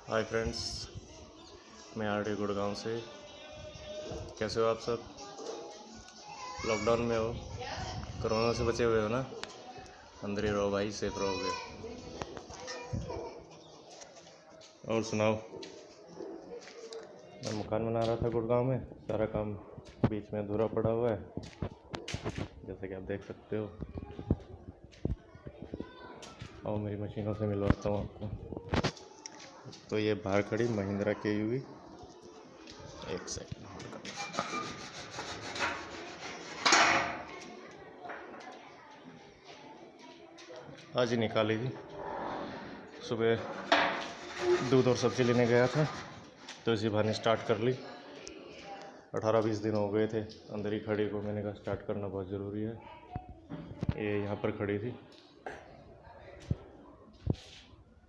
Hi friends, मैं RD. Gurgaon से। कैसे हो आप सब? लॉकडाउन में हो, कोरोना से बचे हुए हो ना? अंदर ही रहो भाई, सेफ रहोगे। और सुनाओ। मैं मकान बना रहा था गुड़गांव में। सारा काम बीच में अधूरा पड़ा हुआ है, जैसे कि आप देख सकते हो। और मेरी मशीनों से मिलवाता हूँ आपको। तो ये बाहर खड़ी महिंद्रा KUV। एक सेकंड होल्ड करना। आज ही निकाली थी। सुबह दूध और सब्ज़ी लेने गया था, तो इसी बहाने स्टार्ट कर ली। 18-20 दिन हो गए थे अंदर ही खड़ी को। मैंने कहा स्टार्ट करना बहुत ज़रूरी है। ये यहाँ पर खड़ी थी।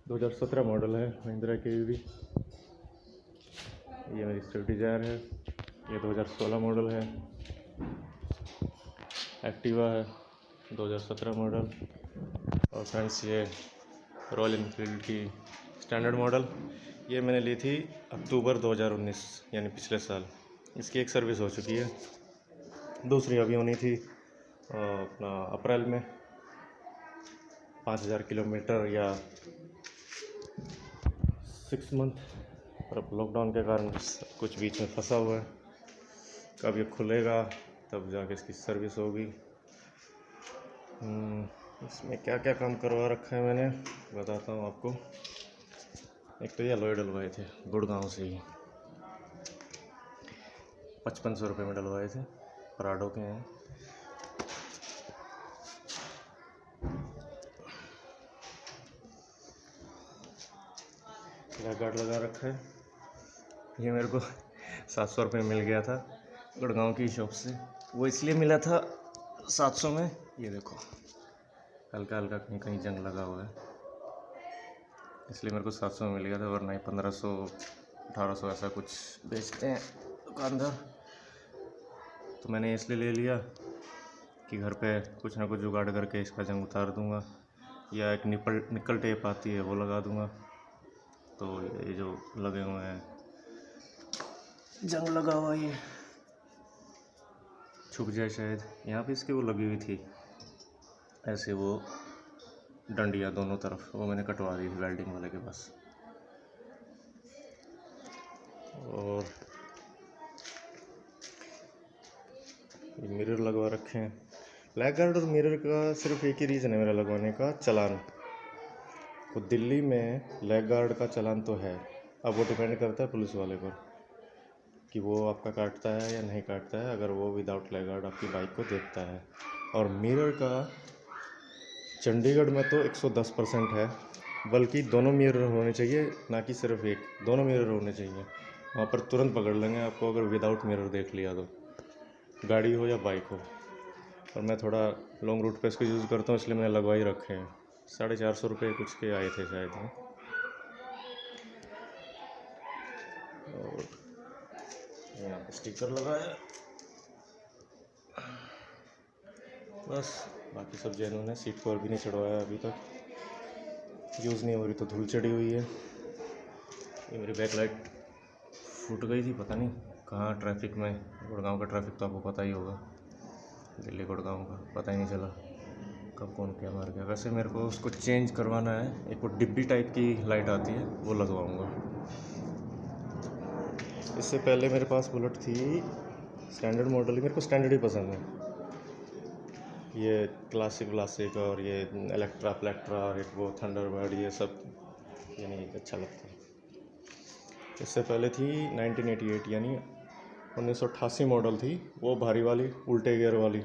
2017 मॉडल है महिंद्रा KUV। ये मेरी स्विफ्ट डिज़ायर है। ये 2016 मॉडल है। एक्टिवा है 2017 मॉडल। और फ्रेंड्स, ये रॉयल इनफील्ड की स्टैंडर्ड मॉडल। ये मैंने ली थी अक्टूबर 2019, यानी पिछले साल। इसकी एक सर्विस हो चुकी है, दूसरी अभी होनी थी अपना अप्रैल में। 5000 किलोमीटर या 6 मंथ। और अब लॉकडाउन के कारण कुछ बीच में फंसा हुआ है। कब ये खुलेगा तब जाके इसकी सर्विस होगी। इसमें क्या क्या काम करवा रखा है मैंने, बताता हूँ आपको। एक तो ये अलॉय डलवाए थे गुड़गांव से ही, 5500 रुपये में डलवाए थे। पराडो के हैं। गार्ड लगा रखा है। ये मेरे को 700 रुपये मिल गया था गुड़गांव की शॉप से। वो इसलिए मिला था 700 में, ये देखो हल्का हल्का कहीं कहीं जंग लगा हुआ है, इसलिए मेरे को 700 में मिल गया था। वरना ही 1500 1800 ऐसा कुछ बेचते हैं दुकानदार। तो मैंने इसलिए ले लिया कि घर पे कुछ ना कुछ जुगाड़ करके इसका जंग उतार दूंगा, या एक निकल टेप आती है वो लगा दूंगा। तो ये जो लगे हुए हैं, जंग लगा हुआ, ये छुप जाए शायद। यहाँ पे इसकी वो लगी हुई थी ऐसे, वो डंडिया दोनों तरफ, वो मैंने कटवा दी थी वेल्डिंग वाले के पास। और मिरर लगवा रखे हैं। ब्लैक गार्ड और मिरर का सिर्फ एक ही रीज़न है मेरा लगवाने का, चालान। तो दिल्ली में लैग गार्ड का चालान तो है, अब वो डिपेंड करता है पुलिस वाले पर कि वो आपका काटता है या नहीं काटता है, अगर वो विदाउट लैग गार्ड आपकी बाइक को देखता है। और मिरर का चंडीगढ़ में तो 110% है, बल्कि दोनों मिरर होने चाहिए, ना कि सिर्फ एक। दोनों मिरर होने चाहिए, वहाँ पर तुरंत पकड़ लेंगे आपको अगर विदाउट मिरर देख लिया तो, गाड़ी हो या बाइक हो। और मैं थोड़ा लॉन्ग रूट पे इसको यूज़ करता हूँ, इसलिए मैंने लगवा ही रखे हैं। 450 रुपये कुछ के आए थे शायद में। और यहाँ पे स्टिकर लगाया, बस। बाकी सब जेन्युइन है। सीट कवर भी नहीं चढ़वाया अभी तक, यूज़ नहीं हो रही तो धूल चढ़ी हुई है। ये मेरी बैक लाइट फूट गई थी, पता नहीं कहाँ ट्रैफिक में। गुड़गांव का ट्रैफिक तो आपको पता ही होगा, दिल्ली गुड़गांव का पता ही नहीं चला कब कौन क्या मार गया। वैसे मेरे को उसको चेंज करवाना है। एक वो डिब्बी टाइप की लाइट आती है, वो लगवाऊंगा। इससे पहले मेरे पास बुलेट थी स्टैंडर्ड मॉडल ही, मेरे को स्टैंडर्ड ही पसंद है। ये क्लासिक और ये इलेक्ट्रा और एक वो थंडरबर्ड, ये सब ये नहीं अच्छा लगता। इससे पहले थी 1988 यानी 1988 मॉडल थी, वो भारी वाली उल्टे गियर वाली,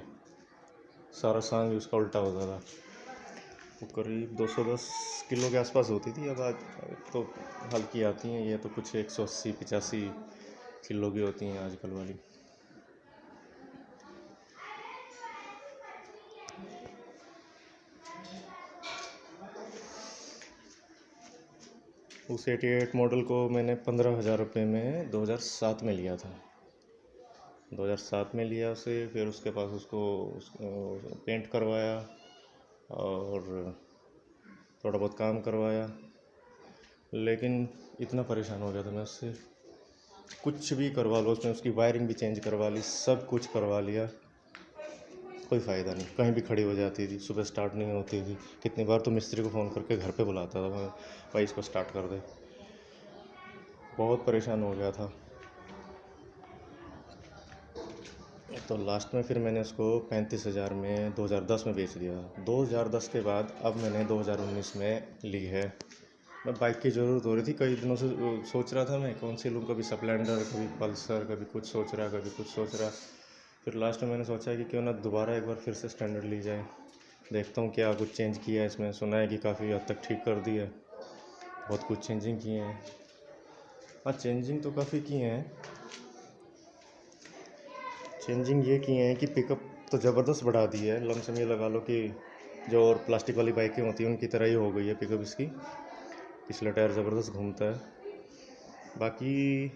सारा सांग उसका उल्टा होता था। वो करीब 210 किलो के आसपास होती थी। अब आज तो हल्की आती हैं, ये तो कुछ 180-85 किलो की होती हैं आजकल वाली। उस 88 मॉडल को मैंने 15,000 रुपये में 2007 में लिया था। 2007 में लिया उसे, फिर उसके पास उसको पेंट करवाया और थोड़ा बहुत काम करवाया। लेकिन इतना परेशान हो गया था मैं उससे, कुछ भी करवा लो उसमें, उसकी वायरिंग भी चेंज करवा ली, सब कुछ करवा लिया, कोई फ़ायदा नहीं, कहीं भी खड़ी हो जाती थी, सुबह स्टार्ट नहीं होती थी। कितनी बार तो मिस्त्री को फ़ोन करके घर पे बुलाता था मैं, भाई इसको स्टार्ट कर दे। बहुत परेशान हो गया था। तो लास्ट में फिर मैंने उसको 35,000 में 2010 में बेच दिया। 2010 के बाद अब मैंने 2019 में ली है। मैं बाइक की ज़रूरत हो रही थी, कई दिनों से सोच रहा था मैं कौन सी लूँ, कभी स्प्लेंडर, कभी पल्सर, कभी कुछ सोच रहा, कभी कुछ सोच रहा। फिर लास्ट में मैंने सोचा कि क्यों ना दोबारा एक बार फिर से स्टैंडर्ड ली जाए, देखता हूँ क्या कुछ चेंज किया है इसमें। सुना है कि काफ़ी हद तक ठीक कर दी है, बहुत कुछ चेंजिंग किए हैं। हाँ, चेंजिंग तो काफ़ी किए हैं। चेंजिंग ये किए हैं कि पिकअप तो ज़बरदस्त बढ़ा दी है। लमसम ये लगा लो कि जो और प्लास्टिक वाली बाइकें होती हैं उनकी तरह ही हो गई है पिकअप इसकी। पिछला टायर ज़बरदस्त घूमता है। बाकी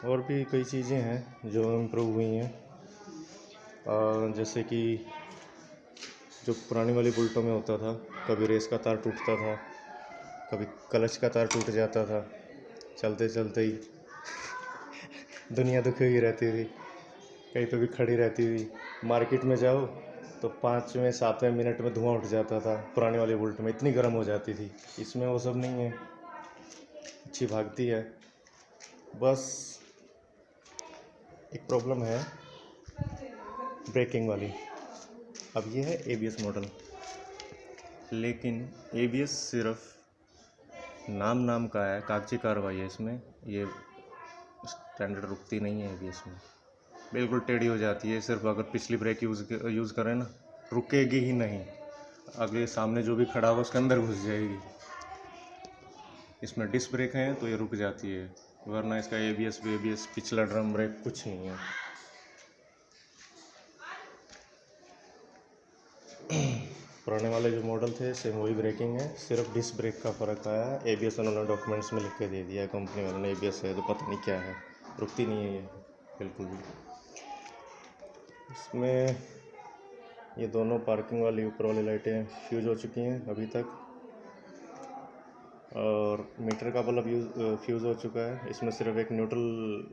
और भी कई चीज़ें हैं जो इम्प्रूव हुई हैं, जैसे कि जो पुरानी वाली बुलेटों में होता था, कभी रेस का तार टूटता था, कभी क्लच का तार टूट जाता था, चलते चलते ही दुनिया दुखी हुई रहती थी, कहीं पे भी खड़ी रहती थी। मार्केट में जाओ तो 5वें 7वें मिनट में धुआं उठ जाता था। पुरानी वाली बुलेट में इतनी गर्म हो जाती थी, इसमें वो सब नहीं है, अच्छी भागती है। बस एक प्रॉब्लम है ब्रेकिंग वाली। अब ये है ABS मॉडल, लेकिन ABS सिर्फ नाम का है, कागजी कार्रवाई है इसमें। ये स्टैंडर्ड रुकती नहीं है ABS में, बिल्कुल टेढ़ी हो जाती है। सिर्फ अगर पिछली ब्रेक यूज़ करें ना, रुकेगी ही नहीं, अगले सामने जो भी खड़ा होगा उसके अंदर घुस जाएगी। इसमें डिस्क ब्रेक है तो ये रुक जाती है, वरना इसका ABS पिछला ड्रम ब्रेक कुछ नहीं है। पुराने वाले जो मॉडल थे सेम वही ब्रेकिंग है, सिर्फ डिस्क ब्रेक का फ़र्क आया है। ABS उन्होंने डॉक्यूमेंट्स में लिख के दे दिया है कंपनी वालों ने, ABS है तो पता नहीं क्या है, रुकती नहीं है ये बिल्कुल भी। इसमें ये दोनों पार्किंग वाली ऊपर वाली लाइटें फ्यूज हो चुकी हैं अभी तक, और मीटर का बल्ब फ्यूज़ हो चुका है। इसमें सिर्फ एक न्यूट्रल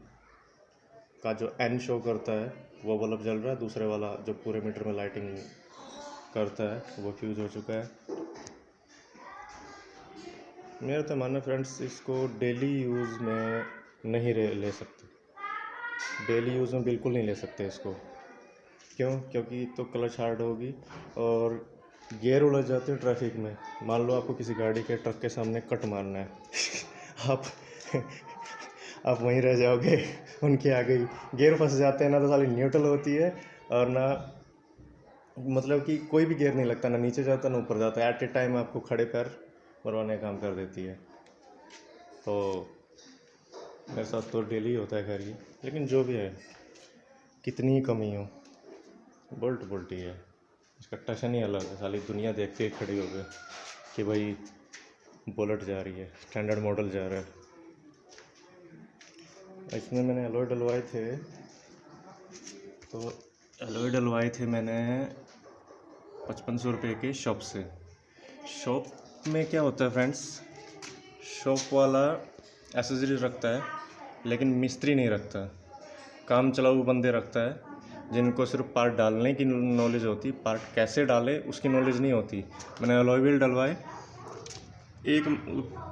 का जो N शो करता है वो बल्ब जल रहा है, दूसरे वाला जो पूरे मीटर में लाइटिंग करता है वो फ्यूज़ हो चुका है। मेरा तो मानना फ्रेंड्स, इसको डेली यूज़ में नहीं ले सकते, डेली यूज़ में बिल्कुल नहीं ले सकते इसको। क्यों? क्योंकि तो क्लच हार्ड होगी और गियर उलझ जाते हैं ट्रैफिक में। मान लो आपको किसी गाड़ी के ट्रक के सामने कट मारना है आप आप वहीं रह जाओगे, उनके आगे ही गियर फंस जाते हैं ना, तो साली न्यूट्रल होती है और ना, मतलब कि कोई भी गियर नहीं लगता, ना नीचे जाता ना ऊपर जाता, एट ए टाइम आपको खड़े पैर मरवाने का काम कर देती है। तो मेरे साथ तो डेली होता है खैर ये, लेकिन जो भी है, कितनी ही कमी हो, बोल्ट ही है, इसका टशन ही अलग है। सारी दुनिया देखते ही खड़ी हो गई कि भाई बुलेट जा रही है, स्टैंडर्ड मॉडल जा रहा है। इसमें मैंने एलॉय डलवाए थे, तो एलॉय डलवाए थे मैंने 5500 रुपये के शॉप से। शॉप में क्या होता है फ्रेंड्स, शॉप वाला एसेसरीज रखता है लेकिन मिस्त्री नहीं रखता, काम चलाऊ बंदे रखता है जिनको सिर्फ पार्ट डालने की नॉलेज होती, पार्ट कैसे डाले उसकी नॉलेज नहीं होती। मैंने अलॉय व्हील डलवाए, एक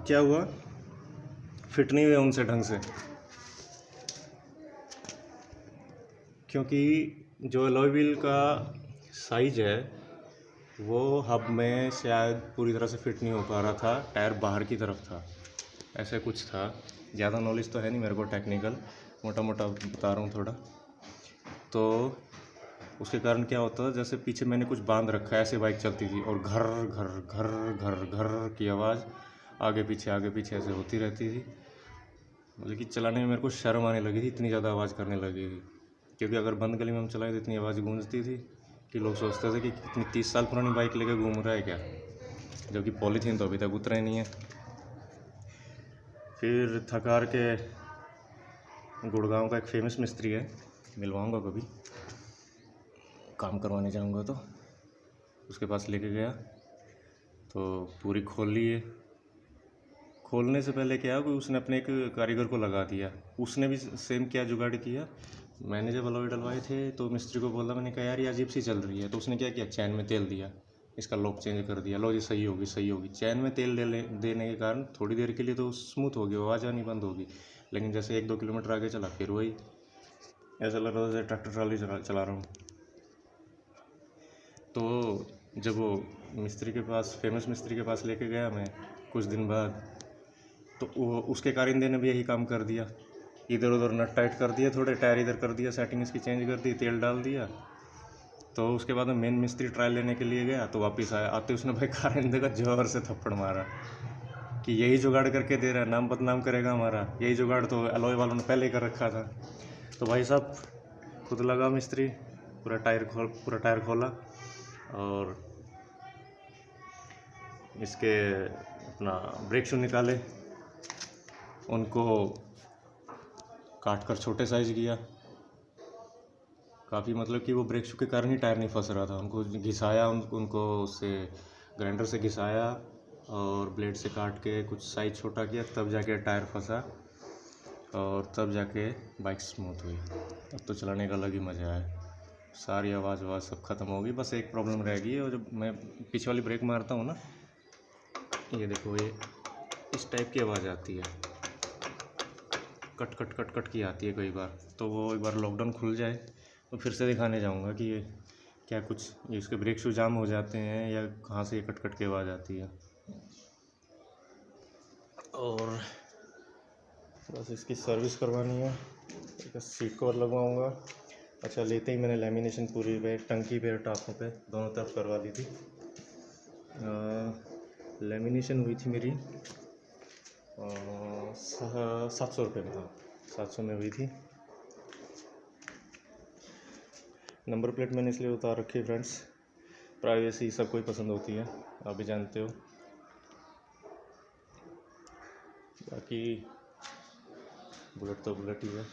क्या हुआ, फिट नहीं हुए उनसे ढंग से, क्योंकि जो अलॉय व्हील का साइज है वो हब में शायद पूरी तरह से फिट नहीं हो पा रहा था, टायर बाहर की तरफ था, ऐसे कुछ था। ज़्यादा नॉलेज तो है नहीं मेरे को टेक्निकल, मोटा मोटा बता रहा हूँ थोड़ा। तो उसके कारण क्या होता था, जैसे पीछे मैंने कुछ बांध रखा है, ऐसे बाइक चलती थी और घर घर घर घर घर की आवाज़ आगे पीछे ऐसे होती रहती थी। मतलब कि चलाने में मेरे को शर्म आने लगी थी, इतनी ज़्यादा आवाज़ करने लगी थी। क्योंकि अगर बंद गली में हम चलाएं तो इतनी आवाज़ गूंजती थी कि लोग सोचते थे कि कितनी 30 साल पुरानी बाइक लेकर घूम रहा है क्या, जबकि पॉलीथीन तो अभी तक उतरा ही नहीं है। फिर थक हार के गुड़गांव का एक फेमस मिस्त्री है, मिलवाऊंगा कभी, काम करवाने जाऊंगा तो उसके पास लेके गया, तो पूरी खोल ली है, खोलने से पहले क्या कि उसने अपने एक कारीगर को लगा दिया। उसने भी सेम क्या जुगाड़ किया, मैंने जब अलॉय डलवाए थे तो मिस्त्री को बोला, मैंने कहा यार ये अजीब सी चल रही है। तो उसने क्या किया, चैन में तेल दिया, इसका लॉक चेंज कर दिया, लो जी सही होगी सही होगी। चैन में तेल देने के कारण थोड़ी देर के लिए तो स्मूथ हो गई, आवाज़ आनी बंद होगी, लेकिन जैसे 1-2 किलोमीटर आगे चला फिर वही, ऐसा लग रहा था जैसे ट्रैक्टर ट्राली चला रहा हूँ। तो जब वो मिस्त्री के पास, फेमस मिस्त्री के पास लेके गया मैं कुछ दिन बाद, तो वो उसके कारिंदे ने भी यही काम कर दिया, इधर उधर नट टाइट कर दिया, थोड़े टायर इधर कर दिया, सेटिंग इसकी चेंज कर दी, तेल डाल दिया। तो उसके बाद में मेन मिस्त्री ट्रायल लेने के लिए गया, तो वापस आया, आते उसने भाई कारिंदे का जोर से थप्पड़ मारा कि यही जुगाड़ करके दे रहा है, नाम बदनाम करेगा हमारा, यही जुगाड़ तो अलॉय वालों ने पहले ही कर रखा था। तो भाई साहब खुद लगा मिस्त्री, पूरा टायर खोला और इसके अपना ब्रेक शू निकाले, उनको काट कर छोटे साइज़ किया। काफ़ी मतलब कि वो ब्रेक शू के कारण ही टायर नहीं फंस रहा था, उनको घिसाया, उनको उससे ग्राइंडर से घिसाया और ब्लेड से काट के कुछ साइज़ छोटा किया, तब जाके टायर फंसा और तब जाके बाइक स्मूथ हुई। अब तो चलाने का अलग ही मज़ा है, सारी आवाज़ सब ख़त्म होगी। बस एक प्रॉब्लम रह गई है, और जब मैं पीछे वाली ब्रेक मारता हूँ ना, ये देखो, ये इस टाइप की आवाज़ आती है, कट कट कट कट की आती है कई बार। तो वो एक बार लॉकडाउन खुल जाए तो फिर से दिखाने जाऊंगा कि ये क्या कुछ, ये इसके ब्रेक शू जाम हो जाते हैं या कहाँ से ये कट कट की आवाज़ आती है। और बस इसकी सर्विस करवानी है, एक सीट कवर लगवाऊंगा। अच्छा, लेते ही मैंने लेमिनेशन पूरी पे, टंकी पे, टापों पे दोनों तरफ करवा ली थी। लेमिनेशन हुई थी मेरी 700 रुपये में, 700 में हुई थी। नंबर प्लेट मैंने इसलिए उतार रखी है फ्रेंड्स, प्राइवेसी सबको ही पसंद होती है, आप भी जानते हो। बाकी बुलेट तो बुलेट ही है,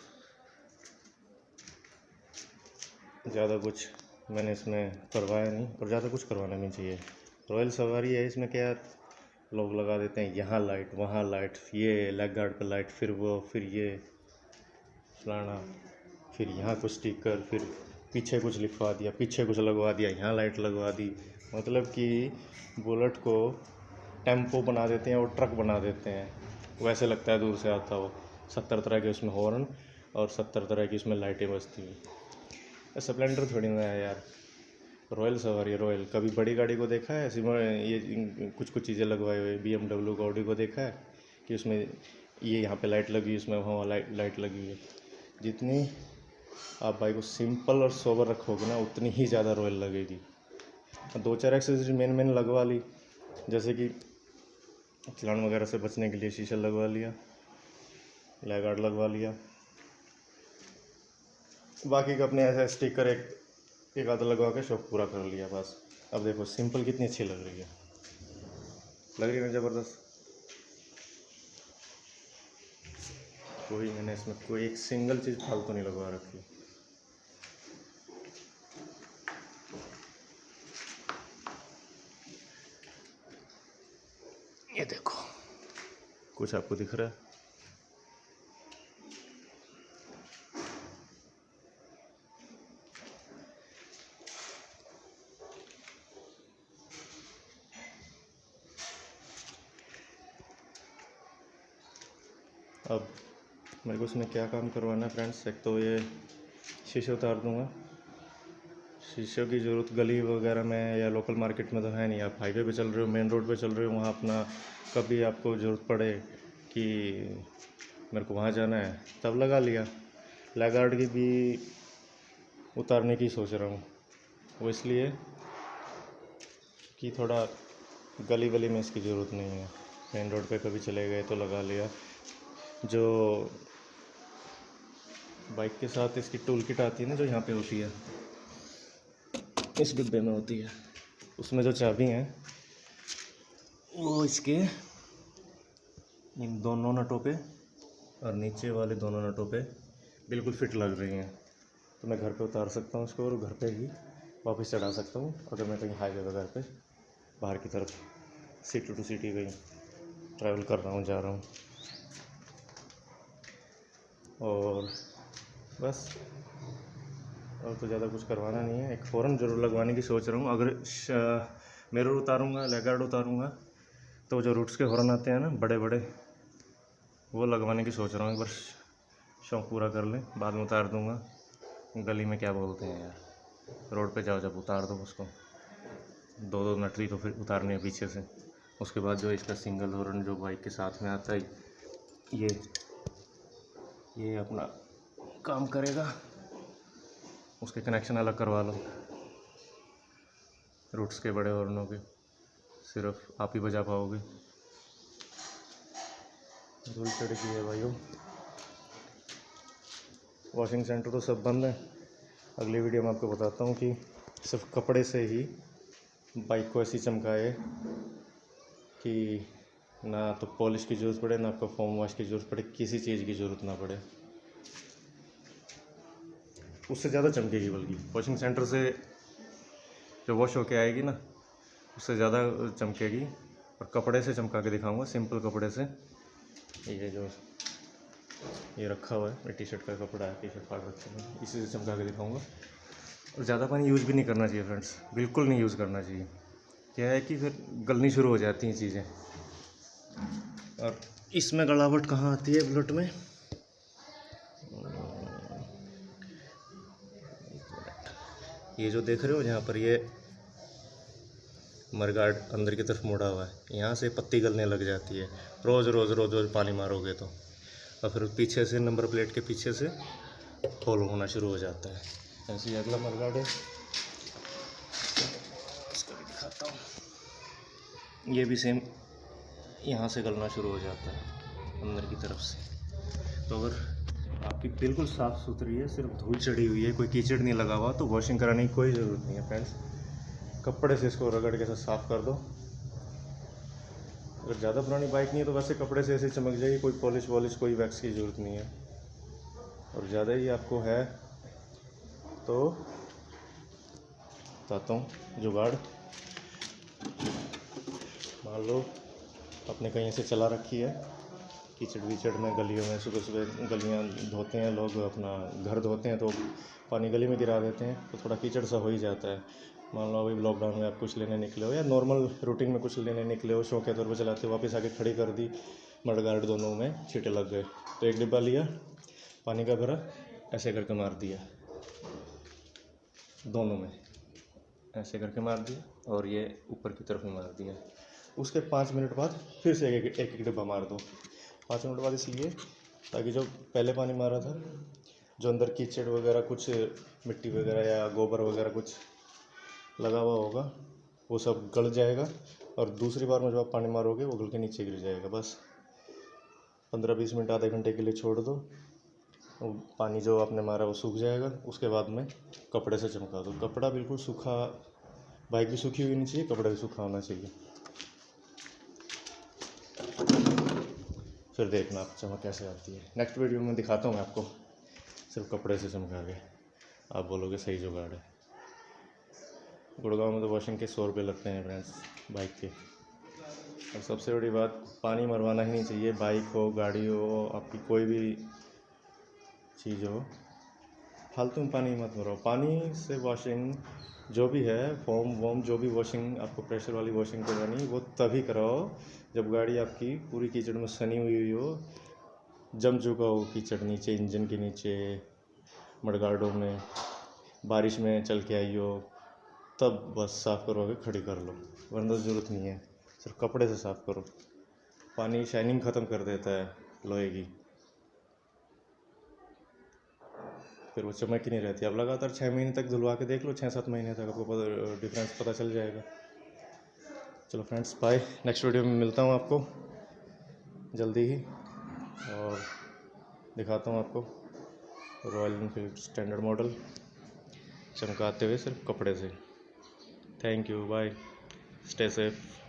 ज़्यादा कुछ मैंने इसमें करवाया नहीं, और ज़्यादा कुछ करवाना नहीं चाहिए। रॉयल सवारी है, इसमें क्या लोग लगा देते हैं, यहाँ लाइट वहाँ लाइट, ये लेग गार्ड पर लाइट, फिर वो, फिर ये फलाना, फिर यहाँ कुछ स्टिकर, फिर पीछे कुछ लिखवा दिया, पीछे कुछ लगवा दिया, यहाँ लाइट लगवा दी। मतलब कि बुलेट को टेम्पो बना देते हैं और ट्रक बना देते हैं, वैसे लगता है दूर से आता हो। 70 तरह के उसमें हॉर्न और 70 तरह की उसमें लाइटें बजती हैं। स्प्लेंडर थोड़ी ना है यार, रॉयल सवारी है, रॉयल। कभी बड़ी गाड़ी को देखा है ऐसी ये कुछ कुछ चीज़ें लगवाए हुए, BMW को, ऑडी को देखा है कि उसमें ये यहाँ पे लाइट लगी, उसमें वहाँ लाइट लगी हुई है। जितनी आप बाइक को सिंपल और सोबर रखोगे ना, उतनी ही ज़्यादा रॉयल लगेगी। 2-4 एक्सेसरीज मेन लगवा ली, जैसे कि चलान वगैरह से बचने के लिए शीशा लगवा लिया, लैग गार्ड लगवा लिया, बाकी का अपने ऐसा स्टिकर एक आधा लगवा के शौक पूरा कर लिया बस। अब देखो सिंपल कितनी अच्छी लग रही है ना, ज़बरदस्त। मैंने इसमें कोई एक सिंगल चीज़ फालतू नहीं लगवा रखी। ये देखो, कुछ आपको दिख रहा है? अब मेरे को इसमें क्या काम करवाना है फ्रेंड्स, एक तो ये शीशे उतार दूंगा। शीशों की ज़रूरत गली वगैरह में या लोकल मार्केट में तो है नहीं। आप हाईवे पे चल रहे हो, मेन रोड पे चल रहे हो, वहाँ अपना कभी आपको ज़रूरत पड़े कि मेरे को वहाँ जाना है, तब लगा लिया। लैग गार्ड की भी उतारने की सोच रहा हूँ, वो इसलिए कि थोड़ा गली वली में इसकी ज़रूरत नहीं है। मेन रोड पे कभी चले गए तो लगा लिया। जो बाइक के साथ इसकी टूल किट आती है ना, जो यहाँ पे होती है, इस डिब्बे में होती है, उसमें जो चाबी हैं वो इसके इन दोनों नटों पे और नीचे वाले दोनों नटों पे बिल्कुल फिट लग रही हैं। तो मैं घर पे उतार सकता हूँ इसको और घर पे ही वापस चढ़ा सकता हूँ, अगर मैं कहीं हाईवे वगैरह पे बाहर की तरफ सिटी टू सिटी गई। ट्रैवल कर रहा हूँ, जा रहा हूँ। और बस, और तो ज़्यादा कुछ करवाना नहीं है। एक फ़ौरन ज़रूर लगवाने की सोच रहा हूँ। अगर मिरर उतारूँगा, लेग गार्ड उतारूँगा, तो जो रूट्स के हॉर्न आते हैं ना बड़े बड़े, वो लगवाने की सोच रहा हूँ। एक बार शौक़ पूरा कर लें, बाद में उतार दूँगा। गली में क्या बोलते हैं यार, रोड पे जाओ जब उतार दो उसको, दो दो नटरी तो फिर उतारने हैं पीछे से। उसके बाद जो इसका सिंगल हॉर्न जो बाइक के साथ में आता है, ये अपना काम करेगा। उसके कनेक्शन अलग करवा लो। रूट्स के बड़े हॉर्नों के सिर्फ आप ही बजा पाओगे। धूल चढ़ गई है भाइयों। वॉशिंग सेंटर तो सब बंद है। अगली वीडियो में आपको बताता हूँ कि सिर्फ कपड़े से ही बाइक को ऐसी चमकाए कि ना तो पॉलिश की ज़रूरत पड़े, ना आपको फोम वॉश की ज़रूरत पड़े, किसी चीज़ की ज़रूरत ना पड़े। उससे ज़्यादा चमकेगी, बल्कि वॉशिंग सेंटर से जो वॉश होके आएगी ना, उससे ज़्यादा चमकेगी। और कपड़े से चमका के दिखाऊंगा, सिंपल कपड़े से। ये जो ये रखा हुआ है, ये टी शर्ट का कपड़ा है, टी शर्ट फाड़ रखी है, इसी से चमका के दिखाऊंगा। और ज़्यादा पानी यूज़ भी नहीं करना चाहिए फ्रेंड्स, बिल्कुल नहीं यूज़ करना चाहिए। क्या है कि फिर गलनी शुरू हो जाती हैं चीज़ें। और इसमें गलावट कहाँ आती है बुलेट में, ये जो देख रहे हो जहाँ पर ये मडगार्ड अंदर की तरफ मुड़ा हुआ है, यहाँ से पत्ती गलने लग जाती है। रोज़ रोज़ रोज़ रोज़ पानी मारोगे तो, और फिर पीछे से नंबर प्लेट के पीछे से होल होना शुरू हो जाता है। ऐसे ही अगला मडगार्ड है, इसको भी दिखाता हूँ। ये भी सेम यहाँ से गलना शुरू हो जाता है अंदर की तरफ से। तो अगर आपकी बिल्कुल साफ़ सुथरी है, सिर्फ धूल चढ़ी हुई है, कोई कीचड़ नहीं लगा हुआ, तो वॉशिंग कराने की कोई ज़रूरत नहीं है फ्रेंड्स। कपड़े से इसको रगड़ के साफ़ कर दो। अगर ज़्यादा पुरानी बाइक नहीं है तो वैसे कपड़े से ऐसे चमक जाएगी, कोई पॉलिश वॉलिश कोई वैक्स की ज़रूरत नहीं है। और ज़्यादा ही आपको है तो बताता हूँ जुगाड़। मान लो अपने कहीं से चला रखी है, कीचड़ वीचड़ में गलियों में, सुबह सुबह गलियाँ धोते हैं लोग, अपना घर धोते हैं तो पानी गली में गिरा देते हैं, तो थोड़ा कीचड़ सा हो ही जाता है। मान लो अभी लॉकडाउन में आप कुछ लेने निकले हो, या नॉर्मल रूटीन में कुछ लेने निकले हो, शौक के तौर पर चलाते हो, वापस आके खड़ी कर दी, मडगार्ड दोनों में छींटे लग गए, तो एक डिब्बा लिया पानी का भरा, ऐसे करके मार दिया, दोनों में ऐसे करके मार दिया, और ये ऊपर की तरफ में मार दिया। उसके 5 मिनट बाद फिर से एक एक डिब्बा मार दो। 5 मिनट बाद इसलिए ताकि जो पहले पानी मारा था, जो अंदर कीचड़ वगैरह कुछ मिट्टी वगैरह या गोबर वगैरह कुछ लगा हुआ होगा, वो सब गल जाएगा, और दूसरी बार में जो आप पानी मारोगे वो गल के नीचे गिर जाएगा। बस 15-20 मिनट आधे घंटे के लिए छोड़ दो, वो पानी जो आपने मारा वो सूख जाएगा। उसके बाद में कपड़े से चमका दो। कपड़ा बिल्कुल सूखा, बाइक भी सूखी हुई नहीं चाहिए, कपड़ा भी सूखा होना चाहिए। फिर देखना आप चमक कैसे आती है। नेक्स्ट वीडियो में दिखाता हूँ मैं आपको, सिर्फ कपड़े से चमका के, आप बोलोगे सही जुगाड़ है। गुड़गांव में तो वॉशिंग के 100 रुपये लगते हैं फ्रेंड्स बाइक के। और सबसे बड़ी बात, पानी मरवाना ही नहीं चाहिए, बाइक हो, गाड़ी हो, आपकी कोई भी चीज़ हो, फालतू में पानी मत मरवाओ। पानी से वॉशिंग जो भी है, फोम वोम जो भी वॉशिंग आपको प्रेशर वाली वॉशिंग करवानी, वो तभी कराओ जब गाड़ी आपकी पूरी कीचड़ में सनी हुई हो, जम चुका हो कीचड़ नीचे, इंजन के नीचे, मडगार्डों में, बारिश में चल के आई हो, तब बस साफ़ करवाओगे, खड़ी कर लो, वरना ज़रूरत नहीं है। सिर्फ कपड़े से साफ़ करो। पानी शाइनिंग ख़त्म कर देता है लोहे की, फिर वो चमक ही नहीं रहती। अब लगातार 6 महीने तक धुलवा के देख लो, 6-7 महीने तक आपको डिफरेंस पता चल जाएगा। चलो फ्रेंड्स, बाय। नेक्स्ट वीडियो में मिलता हूँ आपको जल्दी ही, और दिखाता हूँ आपको रॉयल एनफील्ड स्टैंडर्ड मॉडल चमकाते हुए सिर्फ कपड़े से। Thank you, bye, stay safe.